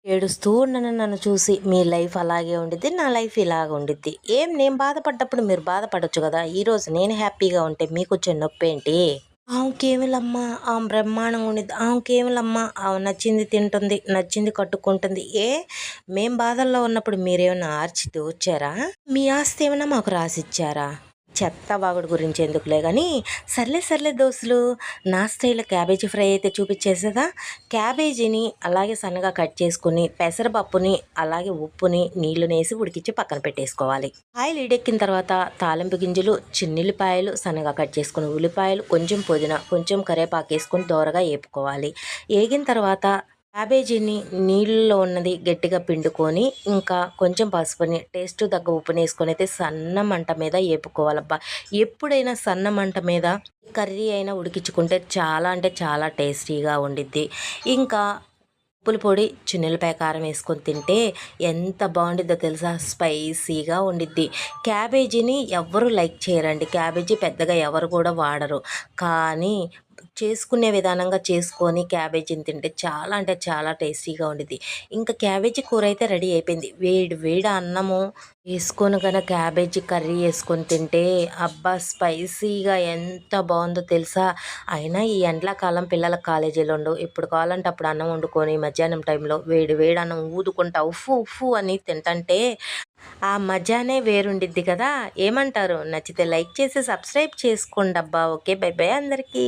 ఏడుస్తూ ఉండను నన్ను చూసి. మీ లైఫ్ అలాగే ఉండిద్ది. నా లైఫ్ ఇలాగ ఉండిద్ది. నేను బాధపడ్డప్పుడు మీరు బాధపడొచ్చు గదా! ఈరోజు నేను హ్యాపీగా ఉంటే మీకొచ్చే నొప్పేంటి? ఆమెకేమిలమ్మా ఆమె బ్రహ్మాండంగా ఉండిద్ది. ఆమెకేమిలమ్మా ఆమె నచ్చింది తింటుంది, నచ్చింది కట్టుకుంటుంది. మేం బాధల్లో ఉన్నప్పుడు మీరేమన్నా ఆర్చి తూచారా? మీ ఆస్తి ఏమన్నా మాకు రాసిచ్చారా? చెత్త వాగుడు గురించి ఎందుకులే గానీ, సర్లే సర్లే దోస్తులు, నా స్టైల్‌లో క్యాబేజీ ఫ్రై అయితే చూపిచ్చేసేదా. క్యాబేజీని అలాగే సన్నగా కట్ చేసుకొని, పెసరపప్పుని, అలాగే ఉప్పుని, నీళ్లునేసి ఉడికిచ్చి పక్కన పెట్టేసుకోవాలి. ఆయిల్ వేడెక్కిన తర్వాత తాలింపు గింజలు, చిన్నుల్లిపాయలు సన్నగా కట్ చేసుకున్న ఉల్లిపాయలు, కొంచెం పుదీనా, కొంచెం కరివేపాకేసుకొని దోరగా ఏపుకోవాలి. ఏగిన తర్వాత క్యాబేజీని నీళ్ళలో ఉన్నది గట్టిగా పిండుకొని, ఇంకా కొంచెం పసుపుని, టేస్ట్ తగ్గ ఉప్పునేసుకొని అయితే సన్న మంట మీద ఏపుకోవాలబ్బా. ఎప్పుడైనా సన్న మంట మీద కర్రీ అయినా ఉడికించుకుంటే చాలా అంటే చాలా టేస్టీగా ఉండిద్ది. ఇంకా ఉప్పుల పొడి, చిన్నులపాయ కారం వేసుకొని తింటే ఎంత బాగుండిద్దో తెలుసా? స్పైసీగా ఉండిద్ది. క్యాబేజీని ఎవ్వరు లైక్ చేయరండి. క్యాబేజీ పెద్దగా ఎవరు కూడా వాడరు. కానీ చేసుకునే విధానంగా చేసుకొని క్యాబేజీని తింటే చాలా అంటే చాలా టేస్టీగా ఉండిద్ది. ఇంకా క్యాబేజీ కూర అయితే రెడీ అయిపోయింది. వేడి వేడి అన్నము వేసుకొని కనుక క్యాబేజీ కర్రీ వేసుకొని తింటే అబ్బా స్పైసీగా ఎంత బాగుందో తెలుసా? అయినా ఈ ఎండాకాలం పిల్లలకు కాలేజీలు ఉండవు. ఎప్పుడు కావాలంటే అప్పుడు అన్నం వండుకొని మధ్యాహ్నం టైంలో వేడి వేడి అన్నం ఊదుకుంటా ఉఫ్ఫు ఉఫ్ఫు అని తింటంటే ఆ మజానే వేరుండిద్ది కదా! ఏమంటారు? నచ్చితే లైక్ చేసి సబ్స్క్రైబ్ చేసుకోండబ్బా. ఓకే. బై బై అందరికీ.